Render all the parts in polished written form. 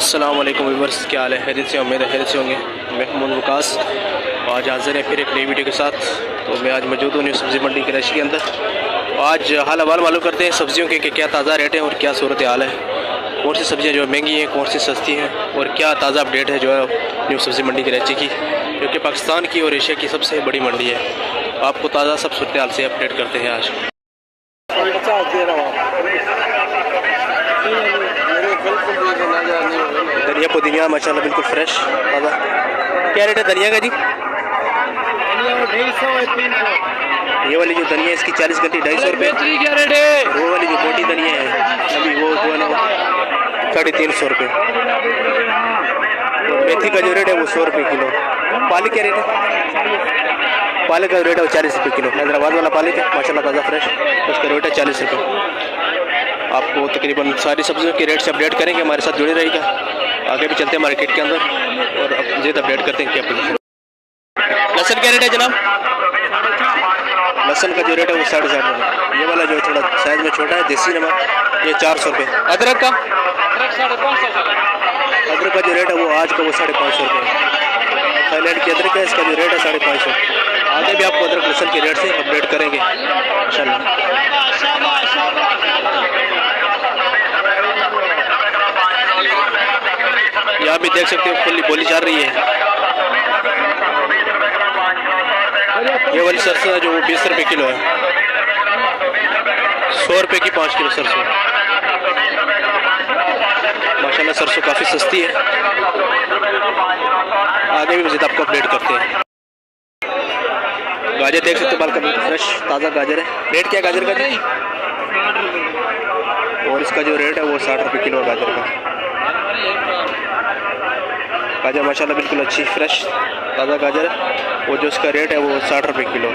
अस्सलाम वालेकुम व्यूअर्स, क्या हाल है? खैरियत से? उम्मीद है खैरियत से होंगे। मैं मोहम्मद वकास आज हाजिर है फिर एक नई वीडियो के साथ। तो मैं आज मौजूद हूँ न्यू सब्ज़ी मंडी कराची के अंदर। आज हाल अहवाल मालूम करते हैं सब्ज़ियों के कि क्या ताज़ा रेट हैं और क्या सूरत हाल है, कौन सी सब्ज़ियाँ जो महंगी हैं, कौन सी सस्ती हैं और क्या ताज़ा अपडेट है जो है न्यू सब्ज़ी मंडी कराची की, जो कि पाकिस्तान की और एशिया की सबसे बड़ी मंडी है। आपको ताज़ा सब सूरत हाल से अपडेट करते हैं आज। धनिया पुदीना माशाल्लाह बिल्कुल फ्रेश ताज़ा। क्या रेट है धनिया का जी? ये वाली जो धनिया है इसकी 40 गट्टी 250 रुपये। क्या रेट है? वो वाली जो मोटी धनिया है अभी वो जो है ना 350 रुपये। मेथी का जो रेट है वो 100 रुपये किलो। पालक क्या रेट है? पालक का रेट है वो 40 रुपये किलो। हैदराबाद वाला पालक है माशाल्लाह ताज़ा फ्रेश, उसका रेट है 40 रुपये। आपको तकरीबन सारी सब्जियों के रेट से अपडेट करेंगे, हमारे साथ जुड़े रहेगा। आगे भी चलते हैं मार्केट के अंदर और मज़ीद अपडेट करते हैं क्या पोजीशन। लहसुन क्या रेट है जनाब? लहसुन का जो रेट है वो 60 रुपये। ये वाला जो थोड़ा साइज में छोटा है देसी नमक ये 400 रुपये। अदरक का? अदरक का जो रेट है वो आज का वो 550 रुपये। थाईलैंड की अदरक है, इसका जो रेट है 550। आगे भी आपको अदरक लहसुन के रेट से अपडेट करेंगे इंशाल्लाह। यहाँ भी देख सकते हो खुली बोली चल रही है। ये वाली सरसों है जो वो 20 रुपये किलो है। 100 रुपये की 5 किलो सरसों। माशाल्लाह सरसों काफ़ी सस्ती है। आगे भी मज़ीद आपको अपडेट करते हैं। गाजर देख सकते हो बाल का फ्रेश ताज़ा गाजर है। रेट क्या है गाजर का जी? और इसका जो रेट है वो 60 रुपये किलो है गाजर का। गाजर माशाल्लाह बिल्कुल अच्छी फ्रेश ताज़ा गाजर है और जो इसका रेट है वो 60 रुपये किलो।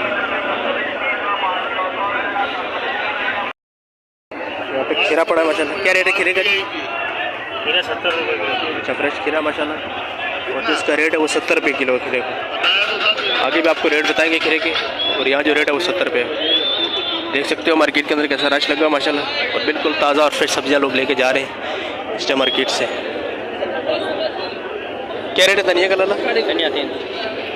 यहाँ पे खीरा पड़ा है माशाल्लाह। क्या रेट है खीरे का? खीरा 70 रुपये। अच्छा फ्रेश खीरा माशाल्लाह और जो इसका रेट है वो 70 रुपये किलो है खीरे का। आगे भी आपको रेट बताएंगे खीरे के। और यहाँ जो रेट है वो 70 रुपये है। देख सकते हो मार्केट के अंदर कैसा रश लगा माशाल्लाह और बिल्कुल ताज़ा और फ्रेश सब्जियाँ लोग लेके जा रहे हैं इस टाइम मार्केट से। क्या रेट है धनिया का लाला? धनिया 3,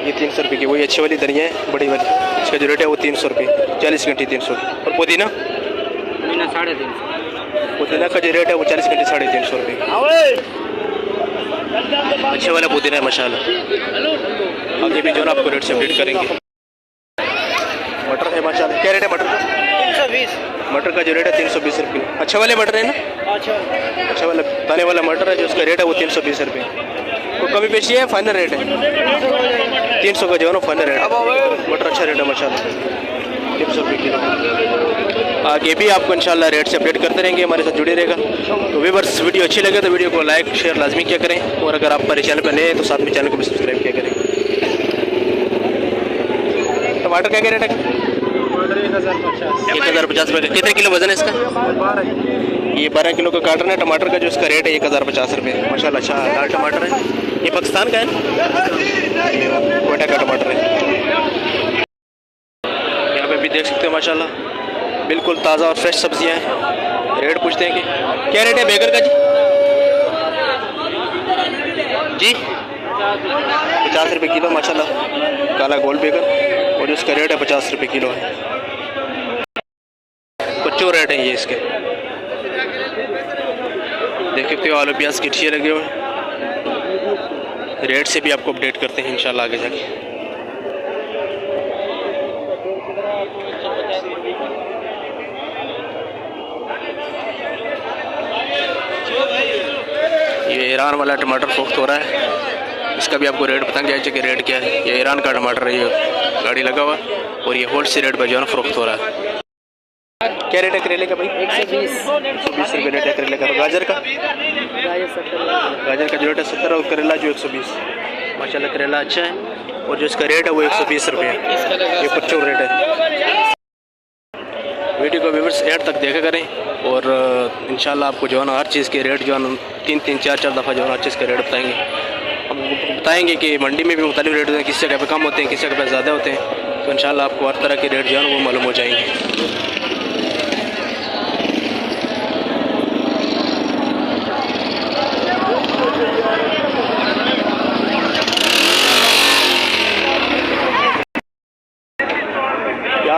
ये 300 रुपये की। वही अच्छी वाली धनिया है बड़ी वाली, इसका जो रेट है वो 300 रुपये। 40 घंटी 300 की। और पुदीना? पुदीना 350। पुदीना का जो रेट है वो 40 घंटी 350 रुपये। अच्छे वाला पुदीना है माशाल्लाह। आगे भी जो है आपको रेट से अपडेट करेंगे। मटर है माशाल्लाह। क्या रेट है मटर का? 320। मटर का जो रेट है 320 रुपये। अच्छे वाले मटर है ना? अच्छा वाला दाने वाला मटर है जो उसका रेट है वो 320 रुपये। तो कभी पेशी है फाइनल रेट है 300 का जो है ना फाइनल रेट है। मटर अच्छा रेट है माशाल्लाह 300 रुपये किलो। आगे भी आपको इंशाल्लाह रेट से अपडेट करते रहेंगे, हमारे साथ जुड़े रहेगा। तो व्यूअर्स वीडियो अच्छी लगे तो वीडियो को लाइक शेयर लाजमी किया करें और अगर आप हमारे चैनल पर नए हैं तो साथ में चैनल को भी सब्सक्राइब किया करें। टमाटर क्या रेट है? 1050 रुपये का। कितने किलो वजन है इसका? ये 12 किलो का कार्टन है टमाटर का, जो इसका रेट है 1050 रुपये। माशाल्लाह अच्छा लाल टमाटर है। ये पाकिस्तान का है ना, कोयटा का टमाटर है। यहाँ पे भी देख सकते हो माशाल्लाह बिल्कुल ताज़ा और फ्रेश सब्जियाँ हैं। रेट पूछते हैं कि क्या रेट है बैगन का जी? 50 रुपये किलो माशाल्लाह काला गोल बैगन और जो इसका रेट है 50 रुपये किलो है। कच्चो रेट है ये इसके। देख सकते हो आलू प्याज के ठिए लगे हुए हैं। रेट से भी आपको अपडेट करते हैं इंशाल्लाह आगे जाके। ये ईरान वाला टमाटर फरोख्त हो रहा है, इसका भी आपको रेट बताएंगे आज के रेट क्या है। ये ईरान का टमाटर है, ये गाड़ी लगा हुआ और ये होल सेल रेट पर जो है ना फरोख्त हो रहा है। क्या रेट है करेले का भाई? 120 रुपये रेट है करेले का। गाजर का? गाजर का जो रेट है 70 और करेला जो 120। माशाल्लाह करेला अच्छा है और जो इसका रेट है वो 120 रुपये है। ये कच्चो रेट है। वीडियो को व्यूअर्स एंड तक देखा करें और इंशाल्लाह आपको जो है ना हर चीज़ के रेट जो है ना 3-3 4-4 दफ़ा जो है ना हर चीज़ के रेट बताएंगे। हम बताएंगे कि मंडी में भी मुख्तलिफ रेट होते हैं, किसी जगह पे कम होते हैं, किसी जगह पे ज़्यादा होते हैं। तो इंशाल्लाह आपको हर तरह के रेट जो है ना वो मालूम हो जाएंगे।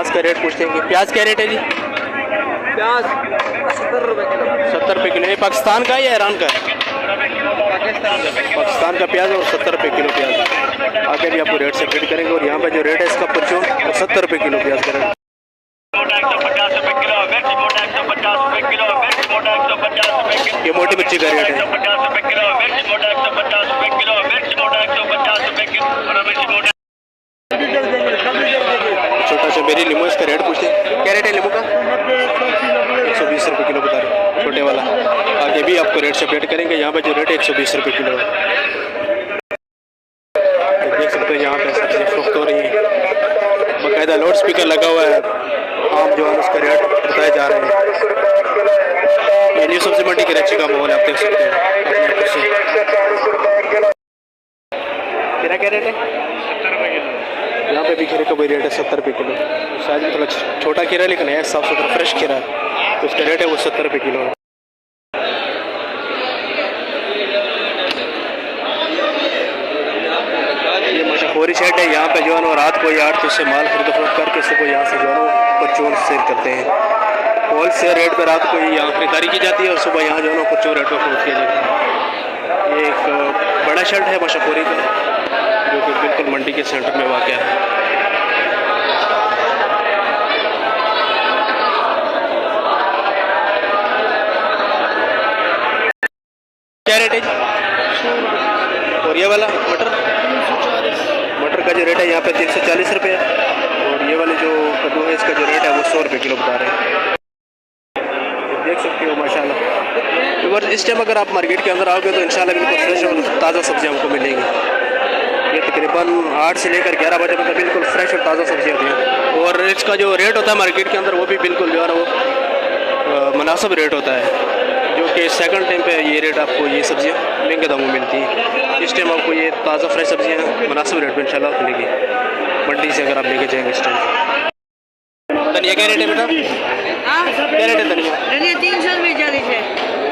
प्याज का रेट पूछते हैं कि प्याज क्या रेट है जी? प्याज 70 रुपये किलो। 70 रुपये किलो। ये पाकिस्तान का है या ईरान का है? पाकिस्तान का प्याज और 70 रुपये किलो प्याज। आगे भी आपको रेट से अपडेट करेंगे। और यहाँ पे जो रेट है इसका परचून वो 70 रुपये किलो प्याज का रेट। ये मोटी मिर्ची का रेट है। छोटा सा बेरी नींबू, इसका रेट पूछते हैं क्या रेट है नींबू का? 120 रुपये किलो बता रहे छोटे वाला। आगे भी आपको रेट से अपडेट करेंगे। यहाँ पे जो रेट है 120 रुपये किलो है। देख सकते हैं यहाँ पे सब्जी फरोख्त हो रही है। बाकायदा लाउड स्पीकर लगा हुआ है। आम जो है उसका रेट बताए जा रहे हैं। ये न्यू सब्जी मंडी कराची का माहौल आप देख सकते हैं अपने आंखों से। खीरा क्या रेट है? 70 रुपये किलो। यहाँ पे भी खीरे का वही रेट है 70 रुपये किलो। शायद में थोड़ा छोटा खीरा लेकिन है साफ सुथरा फ्रेश खीरा है, तो उसका रेट है वो 70 रुपये किलो है। ये मशहूरी शेड है। यहाँ पे जो है ना रात को 8 से माल खरीद फरोख्त करके सुबह यहाँ से जो है ना परचून सेल करते हैं। होल सेल रेट पर रात को यहाँ खरीदारी की जाती है और सुबह यहाँ जो है ना परचून रेट पर फरोख्त किया जाता है। ये एक बड़ा शेड है मशहूरी का, जो कि बिल्कुल मंडी के सेंटर में वाक़ है। क्या रेट है जी? और ये वाला मटर? मटर का जो रेट है यहाँ पे 340 रुपये है। और ये वाले जो कद्दू है इसका जो रेट है वो 100 रुपये किलो बता रहे हैं। देख सकते हो माशाल्लाह। और इस टाइम अगर आप मार्केट के अंदर आओगे तो इंशाल्लाह बिल्कुल फ्रेश और ताज़ा सब्जियाँ हमको मिलेंगी। ये तकरीबन 8 से लेकर 11 बजे तक बिल्कुल फ्रेश और ताज़ा सब्जियाँ होती हैं। और इसका जो रेट होता है मार्केट के अंदर वो भी बिल्कुल जो है ना वो मुनासिब रेट होता है, जो कि सेकंड टाइम पे ये रेट आपको ये सब्जियाँ महंगे दामों में मिलती हैं। इस टाइम आपको ये ताज़ा फ्रेश सब्जियाँ मुनासिब रेट पर इंशाल्लाह मिलेगी मंडी से अगर आप लेके जाएंगे इस टाइम। धनिया क्या रेट है बेटा? क्या रेट है धनिया? 300 रुपये 40 है।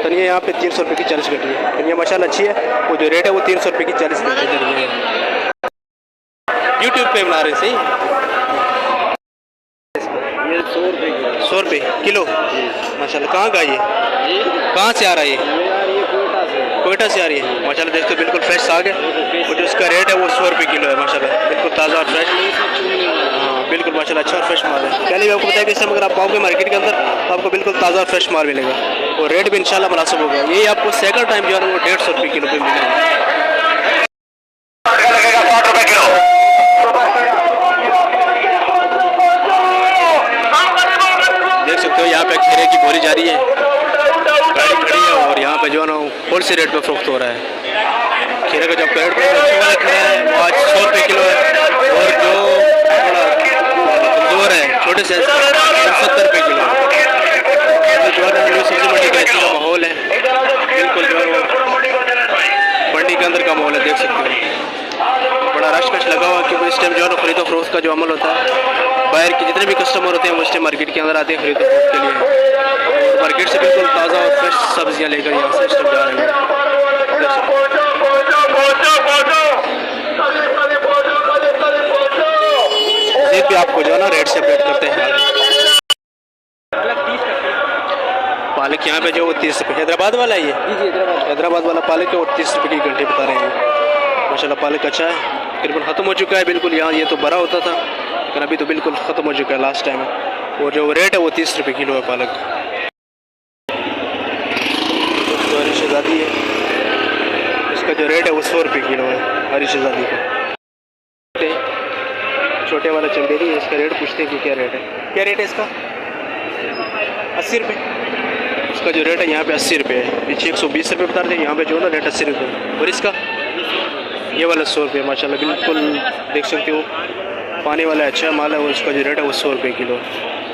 धनिया यहाँ पे 300 रुपये की 40 गड्डी है। धनिया माशाल्लाह अच्छी है। वो जो रेट है वो 300 रुपये की 40 गड्डी है। यूट्यूब पे बना रहे सही। ये 100 रुपये किलो। 100 रुपये किलो माशाल्लाह। कहाँ का ये? कहाँ से आ रहा है ये? कोयटा से आ रही है माशाल्लाह। देखते बिल्कुल फ्रेश साग है। और जो इसका रेट है वो 100 रुपये किलो है माशाल्लाह। बिल्कुल ताज़ा और फ्रेश। हाँ बिल्कुल माशाल्लाह अच्छा और फ्रेश माल है। पहले भी आपको बताया कि इस टाइम अगर आप आओगे मार्केट के अंदर तो आपको बिल्कुल ताज़ा और फ्रेश माल मिलेगा और रेट भी इंशाल्लाह मुनासिब होगा। यही आपको सेकंड टाइम जो है वो 150 रुपये किलो पे मिलेगा। देख सकते हो यहाँ पे खीरे की बोरी जा रही है, गाड़ी खड़ी है और यहाँ पे जो है ना होल सेल रेट पे फरोख्त हो रहा है। खीरे का जो रेट वाला खीरा है वो आज 100 रुपये किलो है। और जो थोड़ा कमज़ोर है छोटे साइज का 70 रुपये किलो। तो जो है ना सब्जी मंडी का ऐसा माहौल है, बिल्कुल जो है वो मंडी के अंदर का माहौल है। देख सकते हो बड़ा रश लगा हुआ, क्योंकि इस टाइम जो है ना खरीदो फरोख्त का जो अमल होता है, बाहर के जितने भी कस्टमर होते हैं वो इस टाइम मार्केट के अंदर आते हैं खरीदो फरोख्त के लिए। और मार्केट से बिल्कुल ताज़ा और फ्रेश सब्जियाँ लेकर यहाँ से इस टाइम जा रहे हैं। मज़ीद भी आपको जो है ना रेट से अपडेट करते हैं। पालक यहाँ पे जो 30 रुपये हैदराबाद वाला है ये? जी हैदराबाद वाला पालक है और 30 रुपये की घंटे बता रहे हैं माशाल्लाह। पालक अच्छा है, तकरीबन ख़त्म हो चुका है बिल्कुल। यहाँ ये तो बड़ा होता था लेकिन अभी तो बिल्कुल ख़त्म हो चुका है लास्ट टाइम। और जो रेट है वो 30 रुपये किलो है पालक। जो हरी शहज़ादी है इसका जो रेट है वो 100 रुपये किलो है हरी शहज़ादी का। छोटे वाला चंदेरी है, इसका रेट पूछते हैं कि क्या रेट है? क्या रेट है इसका? 80 रुपये। इसका जो रेट है यहाँ पे 80 रुपये है। पीछे 120 रुपये बता रहे हैं, यहाँ पे जो है ना रेट 80 रुपये। और इसका ये वाला 100 रुपये माशाल्लाह। बिल्कुल देख सकते हो पानी वाला अच्छा माल है और उसका जो रेट है वो 100 रुपये किलो।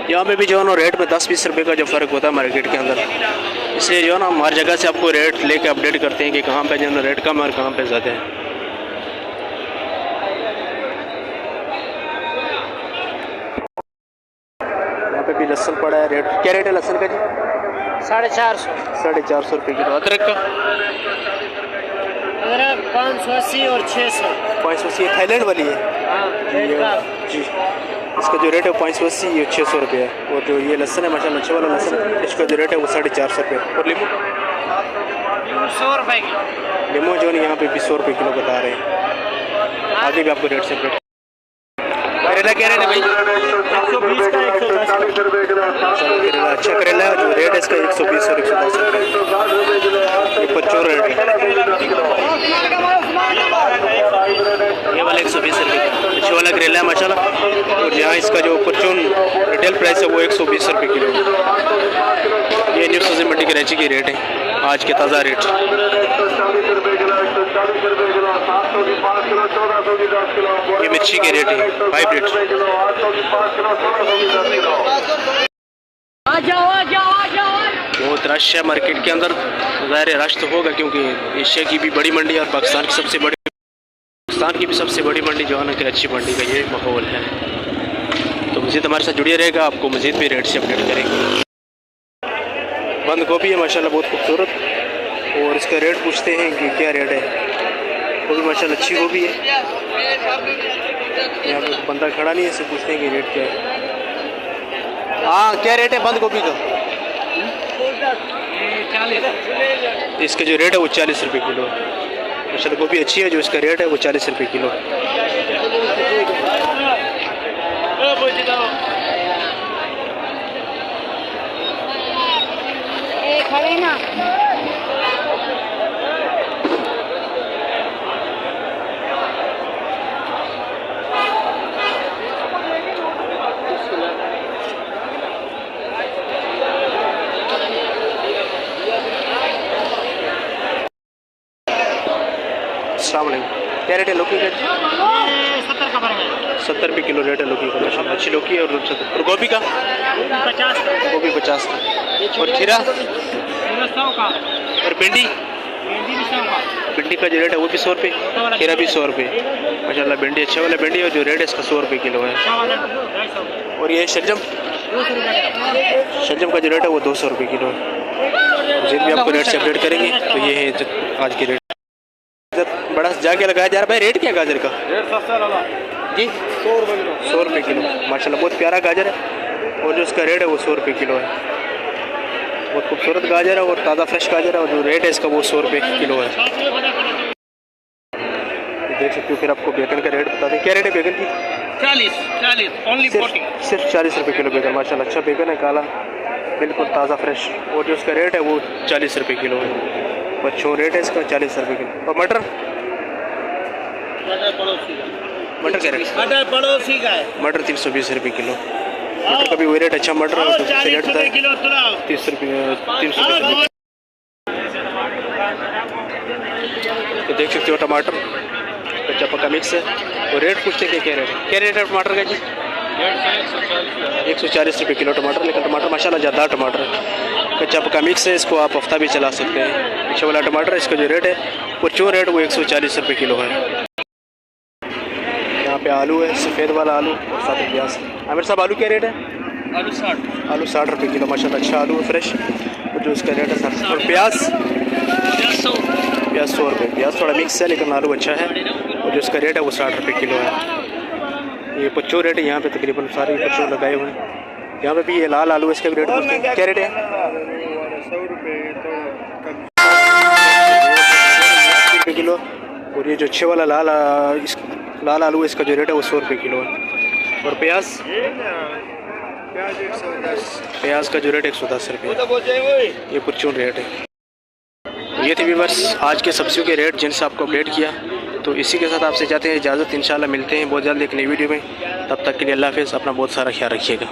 यहाँ पे भी जो है ना रेट में 10-20 रुपये का जो फ़र्क होता है मार्केट के अंदर, इसलिए जो है ना हम हर जगह से आपको रेट लेके अपडेट करते हैं कि कहाँ पे जो है ना रेट कम है और कहाँ पे ज़्यादा है। यहाँ पे भी लहसुन पड़ा है। रेट क्या रेट है लहसुन का जी? 450। 450 रुपये किलो। अदरक का? अदरक 580 और 600। 580 थाईलैंड वाली है हाँ जी। इसका जो रेट है 580, ये 600 रुपये है। और जो ये लहसन है माशाल्लाह अच्छा वाला लहसन है, इसका जो रेट है वो 450 रुपये। और लीमू 100 रुपए की। लीमू जो है यहाँ पे 100 रुपये किलो बता रहे हैं। आगे भी आपको रेट सेपरेट। करेला क्या रेट है भाई? 120 का 110 करेला अच्छा करेला है, जो रेट है इसका 120 और 110 रुपये। ये 55 रेट है, ये वाला 120 रुपये का अच्छा वाला करेला है माशाल्लाह। और यहाँ इसका जो परचून रिटेल प्राइस है वो 120 रुपये किलो। ये न्यू सब्जी मंडी कराची की रेट है, आज के ताज़ा रेट। ये मिर्ची के रेट है 5 रेट। बहुत रश है मार्केट के अंदर, ज़ाहिर रश तो होगा क्योंकि एशिया की भी बड़ी मंडी और पाकिस्तान की सबसे बड़ी जो है ना कराची मंडी का ये माहौल है। तो मज़ीद हमारे साथ जुड़िए रहेगा, आपको मज़ीद भी रेट से अपडेट करेंगे। बंद गोभी है माशाल्लाह बहुत खूबसूरत, और इसका रेट पूछते हैं कि क्या रेट है। वो भी माशाल्लाह अच्छी गोभी है। यहाँ पे बंदा खड़ा नहीं है, इससे पूछते हैं कि रेट क्या है। हाँ क्या रेट है बंद गोभी का? इसका जो रेट है वो 40 रुपये किलो। माशाल्लाह गोभी अच्छी है, जो इसका रेट है वो 40 रुपये किलो। खड़े ना अस्सलाम वालेकुम। क्या रेट है लौकी का? 70 का बराबर 70 रुपये किलो रेट है लौकी का माशाल्लाह, अच्छी लौकी है। और गोभी का? 50 गोभी 50 का। और खीरा 100 का। और भिंडी? भिंडी भी 100 का। भिंडी का जो रेट है वो भी 100 रुपये, खीरा भी 100 रुपये माशाल्लाह। भिंडी अच्छा वाला भिंडी है, जो रेट है इसका 100 रुपये किलो है। और ये शलजम का जो रेट है वो 200 रुपये किलो है। जिन भी आपको रेट से अपडेट करेंगे। तो ये है आज की रेट। बड़ा जाके लगाया जा रहा है भाई, रेट क्या गाजर का? जी 100 रुपये किलो माशाल्लाह, बहुत प्यारा गाजर है। और जो इसका रेट है वो 100 रुपये किलो है। बहुत खूबसूरत गाजर है और ताज़ा फ्रेश गाजर है, और जो रेट है इसका वो 100 रुपये किलो है। देख सकते हो। फिर आपको बेगन का रेट बता दें, क्या रेट है बेगन की? 40 ओनली 40। सिर्फ 40 रुपये किलो बेगन माशाल्लाह, अच्छा बेगन है, काला बिल्कुल ताज़ा फ्रेश। और जो इसका रेट है वो 40 रुपये किलो है। बच्चों रेट है इसका 40 रुपये किलो। और मटर मटर क्या रेट? पड़ोसी का है। मटर 320 रुपये किलो। मटर का भी वही रेट अच्छा मटर है, तो 40 रुपये किलो 30 रुपये 320 रुपये। तो देख सकते हो टमाटर कच्चा पक्का मिक्स है। और रेट पूछते हैं क्या रेट है? क्या रेट है टमाटर का जी? 140 रुपये किलो टमाटर। लेकिन टमाटर माशाल्लाह ज़्यादा टमाटर है, कच्चा पक्का मिक्स है, इसको आप हफ्ता भी चला सकते हैं। अच्छा वाला टमाटर, इसका जो रेट है परचून रेट वो 140 रुपये किलो है। यहाँ पे आलू है, सफ़ेद वाला आलू और साथ में प्याज। आमिर साहब आलू क्या रेट है? आलू 60 रुपये किलो माशाल्लाह, अच्छा आलू है फ्रेश। और जो इसका रेट है 60। और प्याज 100 रुपये। प्याज थोड़ा मिक्स है लेकिन आलू अच्छा है। और जो इसका रेट है वो 60 रुपये किलो है। ये पच्चू रेट है, यहाँ पे तकरीबन सारे पच्चू लगाए हुए हैं। यहाँ पे भी ये लाल आलू है, इसका भी रेट क्या रेट है? 100 रुपये किलो। और ये जो अच्छे वाला लाल आलू है, इसका जो रेट है वो 100 रुपये किलो है। और प्याज का जो रेट 110 रुपये, ये परचून रेट है। ये थे व्यूअर्स आज के सब्जियों के रेट जिनसे आपको अपडेट किया। तो इसी के साथ आपसे चाहते हैं इजाज़त, इंशाल्लाह मिलते हैं बहुत जल्द एक नई वीडियो में। तब तक के लिए अल्लाह हाफ़िज़, अपना बहुत सारा ख्याल रखिएगा।